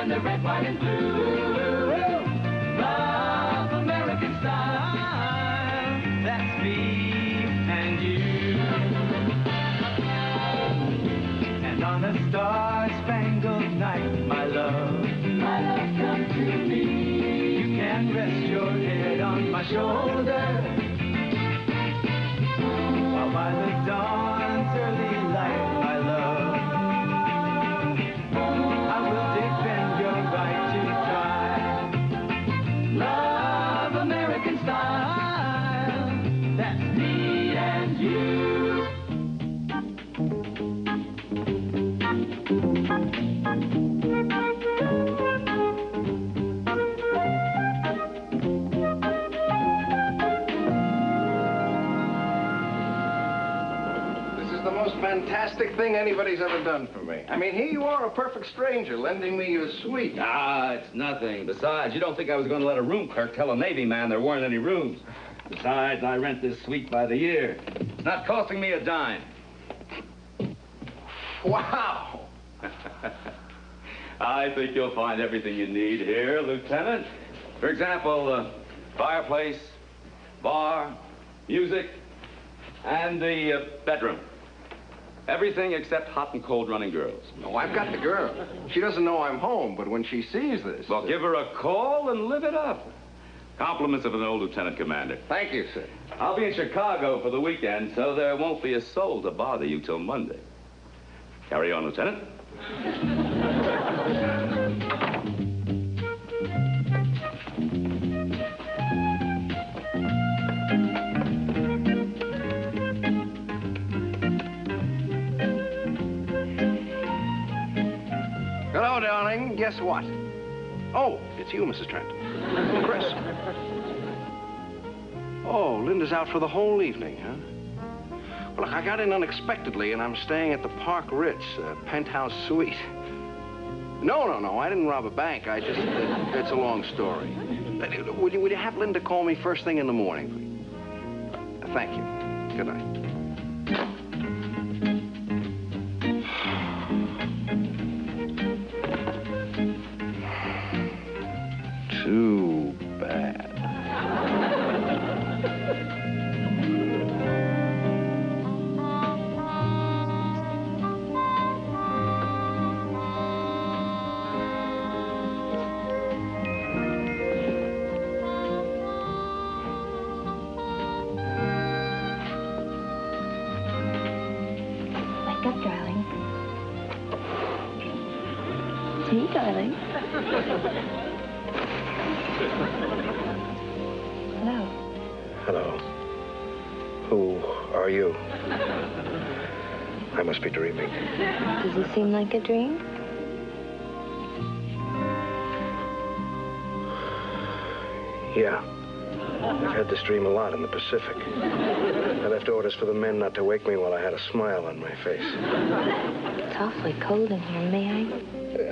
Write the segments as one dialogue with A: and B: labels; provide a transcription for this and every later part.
A: and the red, white, and blue. Love American style, that's me and you. And on a star-spangled night, my love, come to me. You can rest your head on my shoulder, while by the dawn's early light, my love, I will defend your right to try. Love American style, that's me and you.
B: Fantastic thing anybody's ever done for me. I mean, here you are, a perfect stranger, lending me your suite.
C: Ah, it's nothing. Besides, you don't think I was going to let a room clerk tell a Navy man there weren't any rooms. Besides, I rent this suite by the year. It's not costing me a dime.
B: Wow!
C: I think you'll find everything you need here, Lieutenant. For example, fireplace, bar, music, and the bedroom. Everything except hot and cold running girls.
B: Oh, I've got the girl. She doesn't know I'm home, but when she sees this...
C: Well, give her a call and live it up. Compliments of an old lieutenant commander.
B: Thank you, sir.
C: I'll be in Chicago for the weekend, so there won't be a soul to bother you till Monday. Carry on, Lieutenant.
B: Hello, darling. Guess what? Oh, it's you, Mrs. Trent. Chris. Oh, Linda's out for the whole evening, huh? Well, look, I got in unexpectedly, and I'm staying at the Park Ritz, penthouse suite. No, I didn't rob a bank. I just... it's a long story. Would you have Linda call me first thing in the morning, please? Thank you. Good night. Too bad.
D: Wake up, darling. It's me, darling. Hello.
B: Hello. Who are you? I must be dreaming.
D: Does it seem like a dream?
B: Yeah. I've had this dream a lot in the Pacific. I left orders for the men not to wake me while I had a smile on my face.
D: It's awfully cold in here, may I?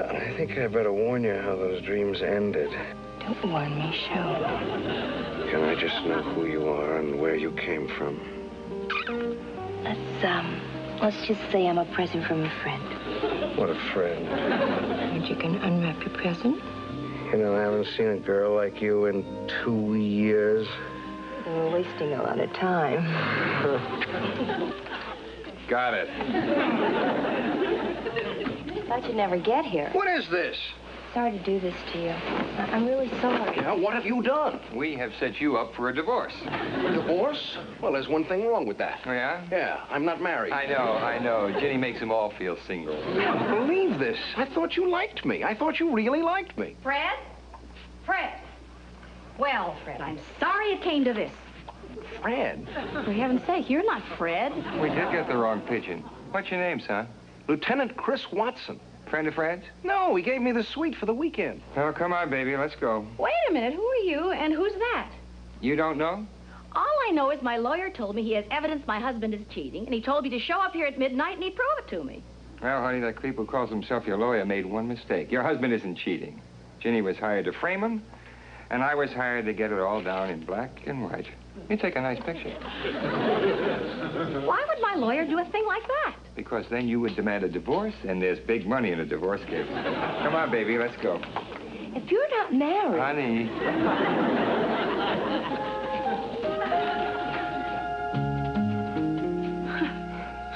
B: I think I better warn you how those dreams ended.
D: Don't warn me, show.
B: Can I just know who you are and where you came from?
D: Let's just say I'm a present from a friend.
B: What a friend.
D: And you can unwrap your present?
B: You know, I haven't seen a girl like you in 2 years.
D: We're wasting a lot of time.
B: Got it.
D: Thought you'd never get here.
B: What is this?
D: Sorry to do this to you. I'm really sorry.
B: Yeah, what have you done?
E: We have set you up for a divorce.
B: A divorce? Well, there's one thing wrong with that.
E: Oh, yeah?
B: Yeah, I'm not married.
E: I know. Jenny makes them all feel single.
B: I can't believe this. I thought you liked me. I thought you really liked me.
F: Fred? Fred? Well, Fred, I'm sorry it came to this.
B: Fred?
F: For heaven's sake, you're not Fred.
E: We did get the wrong pigeon. What's your name, son?
B: Lieutenant Chris Watson.
E: Friend of Fred's?
B: No, he gave me the suite for the weekend.
E: Oh, come on, baby. Let's go.
F: Wait a minute. Who are you and who's that?
E: You don't know?
F: All I know is my lawyer told me he has evidence my husband is cheating, and he told me to show up here at midnight and he'd prove it to me.
E: Well, honey, that creep who calls himself your lawyer made one mistake. Your husband isn't cheating. Jenny was hired to frame him, and I was hired to get it all down in black and white. You take a nice picture.
F: Why would my lawyer do a thing like that?
E: Because then you would demand a divorce, and there's big money in a divorce case. Come on, baby, let's go.
D: If you're not married...
E: Honey.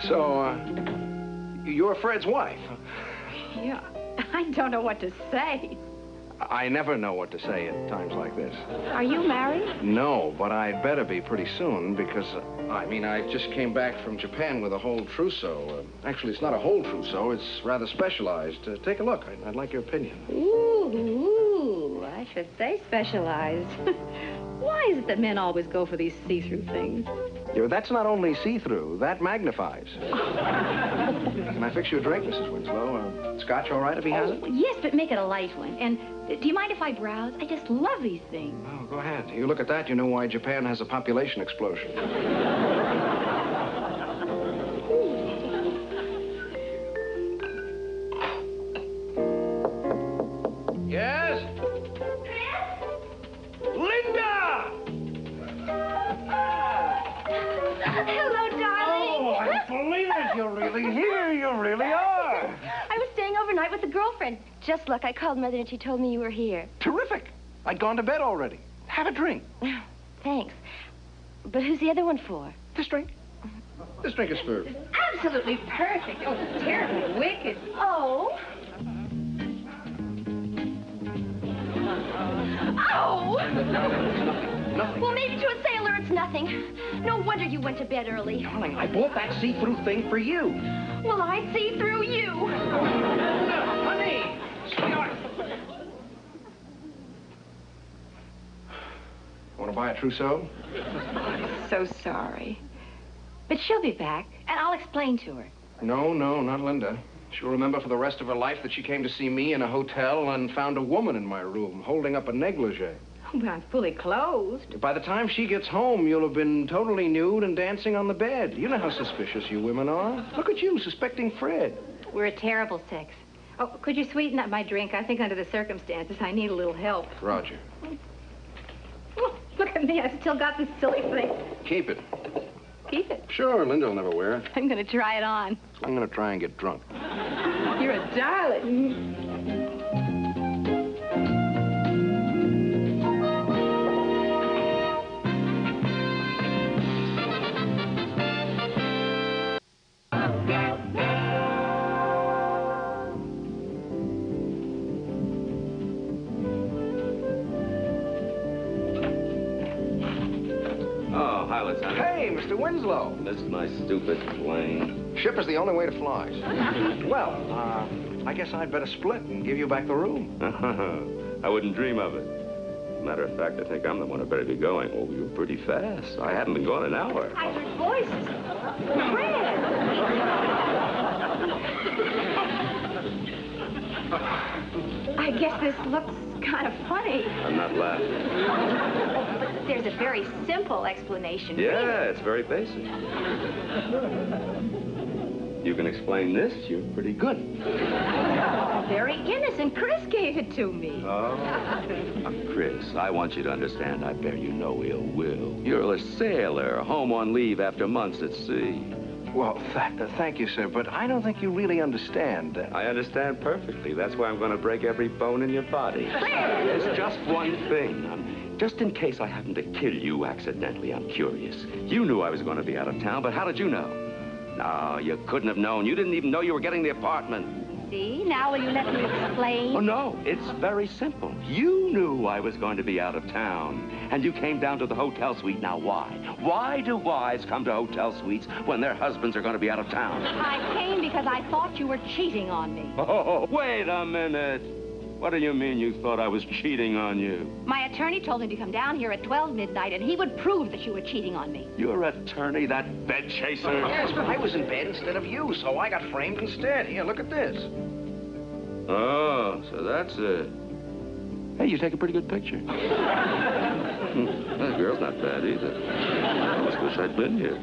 B: So, you're Fred's wife?
F: Yeah, I don't know what to say.
B: I never know what to say at times like this.
F: Are you married?
B: No, but I'd better be pretty soon because, I just came back from Japan with a whole trousseau. Actually, it's not a whole trousseau. It's rather specialized. Take a look. I'd like your opinion.
F: Ooh, I should say specialized. Why is it that men always go for these see-through things?
B: That's not only see-through. That magnifies. Can I fix you a drink, Mrs. Winslow? Scotch all right if he has it?
F: Yes, but make it a light one. And do you mind if I browse? I just love these things.
B: Oh, go ahead. You look at that, you know why Japan has a population explosion. Yes? Linda!
F: Hello, darling.
B: Oh, I don't believe it. You're really here. You really are.
D: I was staying overnight with a girlfriend. Just look, I called Mother and she told me you were here.
B: Terrific. I'd gone to bed already. Have a drink.
D: Thanks. But who's the other one for?
B: This drink. This drink is for...
F: Absolutely perfect. Oh, terribly wicked.
D: Oh.
F: Oh!
B: Nothing.
D: Well, maybe to a sailor it's nothing. No wonder you went to bed early.
B: Darling, I bought that see-through thing for you.
F: Well, I see through you.
B: Honey! Sweetheart! Want to buy a trousseau?
F: So sorry. But she'll be back, and I'll explain to her.
B: No, not Linda. She'll remember for the rest of her life that she came to see me in a hotel and found a woman in my room holding up a negligee.
F: Oh, but I'm fully clothed.
B: By the time she gets home, you'll have been totally nude and dancing on the bed. You know how suspicious you women are. Look at you, suspecting Fred.
F: We're a terrible sex. Oh, could you sweeten up my drink? I think under the circumstances, I need a little help.
B: Roger.
F: Oh, look at me. I've still got this silly thing.
B: Keep it.
F: Keep it.
B: Sure, Linda will never wear it.
F: I'm going to try it on.
B: I'm going to try and get drunk.
F: You're a darling.
B: Hey, Mr. Winslow.
C: Missed my stupid plane.
B: Ship is the only way to fly. Well, I guess I'd better split and give you back the room.
C: I wouldn't dream of it. Matter of fact, I think I'm the one who better be going. Oh, you're pretty fast. I haven't been gone an hour.
F: I heard voices. Fred! I guess this looks kind of funny.
C: I'm not laughing.
F: But there's a very simple explanation.
C: Yeah, it's very basic. You can explain this, you're pretty good.
F: Very innocent. Chris gave it to me.
C: Oh. Chris, I want you to understand I bear you no ill will. You're a sailor, home on leave after months at sea.
B: Well, thank you, sir, but I don't think you really understand.
C: I understand perfectly. That's why I'm going to break every bone in your body. There's just one thing. Just in case I happen to kill you accidentally, I'm curious. You knew I was going to be out of town, but how did you know? No, you couldn't have known. You didn't even know you were getting the apartment.
F: See? Now will you let me explain?
C: Oh, no. It's very simple. You knew I was going to be out of town, and you came down to the hotel suite. Now, why? Why do wives come to hotel suites when their husbands are going to be out of town?
F: I came because I thought you were cheating on me.
C: Oh, wait a minute. What do you mean you thought I was cheating on you?
F: My attorney told me to come down here at 12 midnight, and he would prove that you were cheating on me.
C: Your attorney, that bed chaser?
B: Yes, but I was in bed instead of you, so I got framed instead. Here, look at this.
C: Oh, so that's it. Hey, you take a pretty good picture. That girl's not bad either. I almost wish I'd been here.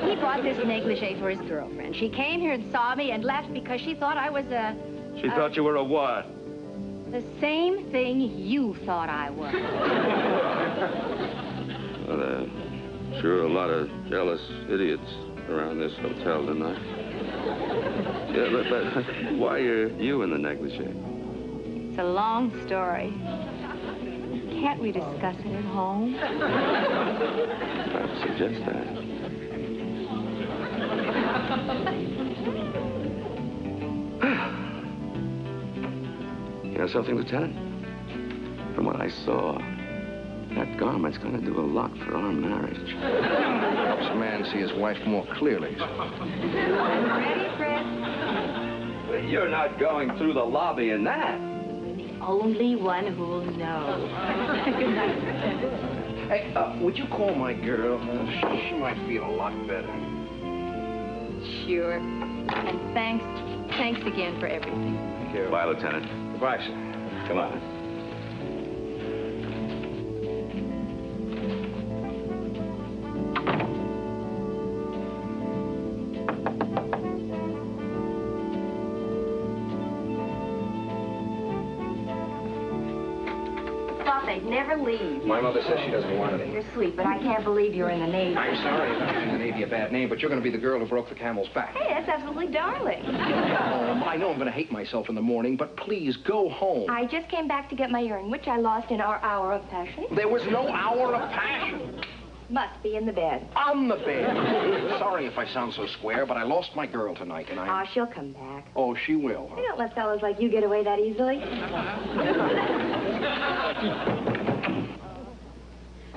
F: He bought this negligee for his girlfriend. She came here and saw me and left because she thought I was a...
C: She thought you were a what?
F: The same thing you thought I was.
C: Well, there sure a lot of jealous idiots around this hotel tonight. Yeah, but why are you in the negligee?
F: It's a long story. Can't we discuss it at home?
C: I'd suggest that. You know something, Lieutenant? From what I saw, that garment's going to do a lot for our marriage.
B: Helps a man see his wife more clearly.
F: Ready, Fred?
C: But you're not going through the lobby in that.
F: The only one who'll know. Good night, Lieutenant.
B: Hey, would you call my girl? She might feel a lot better.
F: Sure. And thanks again for everything.
B: Thank you.
C: Bye, Lieutenant.
B: Goodbye, sir.
C: Come on.
D: They'd never leave.
B: My mother says she doesn't want it.
D: You're sweet, but I can't believe you're in the Navy.
B: I'm sorry about giving the Navy a bad name, but you're going to be the girl who broke the camel's back.
D: Hey, that's absolutely darling.
B: I know I'm going to hate myself in the morning, but please go home.
D: I just came back to get my earring, which I lost in our hour of passion.
B: There was no hour of passion.
D: Must be in the bed.
B: On the bed. Sorry if I sound so square, but I lost my girl tonight, and
D: Oh, she'll come back.
B: Oh, she will.
D: You don't let fellows like you get away that easily.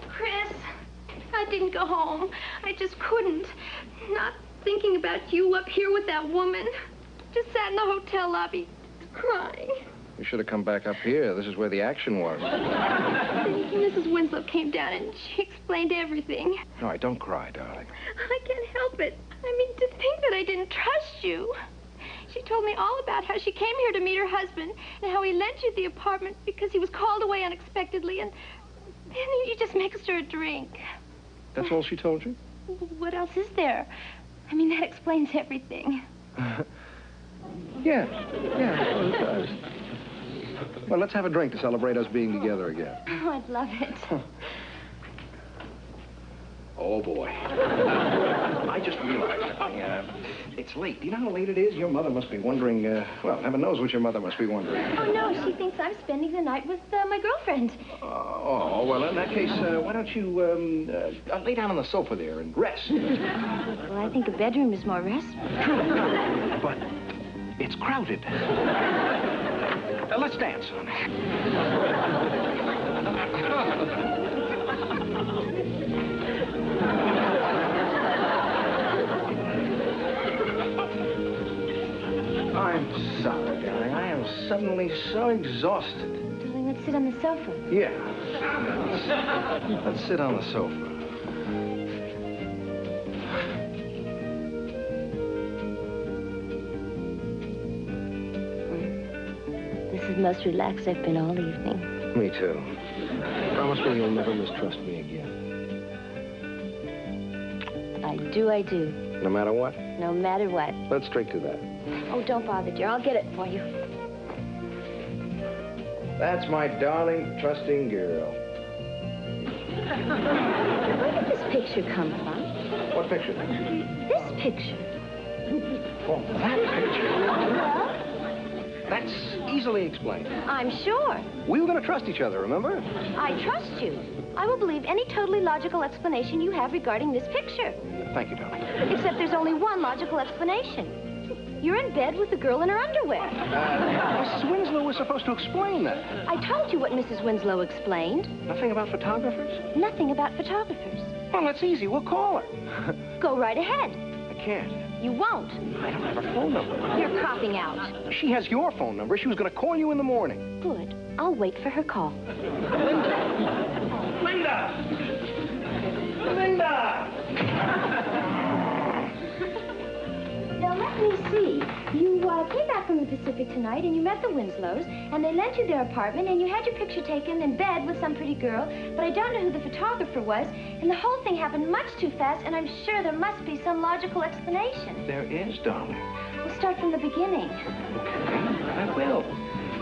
G: Chris, I didn't go home. I just couldn't. Not thinking about you up here with that woman. Just sat in the hotel lobby, crying.
B: You should have come back up here. This is where the action was.
G: Mrs. Winslow came down and she explained everything.
B: All right, don't cry, darling.
G: I can't help it. I mean, to think that I didn't trust you. She told me all about how she came here to meet her husband and how he lent you the apartment because he was called away unexpectedly, and then you just mixed her a drink.
B: That's all she told you?
G: What else is there? I mean, that explains everything.
B: Yeah, well, it does. Well, let's have a drink to celebrate us being together again.
G: Oh, I'd love it.
B: Oh, boy. I just realized it's late. Do you know how late it is? Your mother must be wondering, well, heaven knows what your mother must be wondering.
G: Oh, no, she thinks I'm spending the night with my girlfriend.
B: Well, in that case, why don't you lay down on the sofa there and rest?
G: Well, I think a bedroom is more restful.
B: But it's crowded. Let's dance, son. I'm sorry, darling. I am suddenly so exhausted.
G: Darling, let's sit on the sofa.
B: Yeah. Let's sit on the sofa.
G: This is the most relaxed I've been all evening.
B: Me too. Promise me you'll never mistrust me again.
G: I do.
B: No matter what?
G: No matter what.
B: Let's drink to that.
G: Oh, don't bother, dear. I'll get it for you.
B: That's my darling, trusting girl.
G: Where did this picture come from?
B: What picture?
G: This picture.
B: Oh, that picture.
G: Well,
B: That's easily explained.
G: I'm sure.
B: We were going to trust each other, remember?
G: I trust you. I will believe any totally logical explanation you have regarding this picture.
B: Thank you, darling.
G: Except there's only one logical explanation. You're in bed with the girl in her underwear.
B: Mrs. Winslow was supposed to explain that.
G: I told you what Mrs. Winslow explained.
B: Nothing about photographers?
G: Nothing about photographers.
B: Well, that's easy. We'll call her.
G: Go right ahead.
B: I can't.
G: You won't.
B: I don't have her phone number.
G: You're copping out.
B: She has your phone number. She was going to call you in the morning.
G: Good. I'll wait for her call.
B: Linda! Linda!
G: Now, let me see. You came back from the Pacific tonight, and you met the Winslows, and they lent you their apartment, and you had your picture taken in bed with some pretty girl, but I don't know who the photographer was, and the whole thing happened much too fast, and I'm sure there must be some logical explanation.
B: There is, darling.
G: We'll start from the beginning.
B: Okay, I will.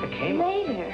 B: I came...
G: Later.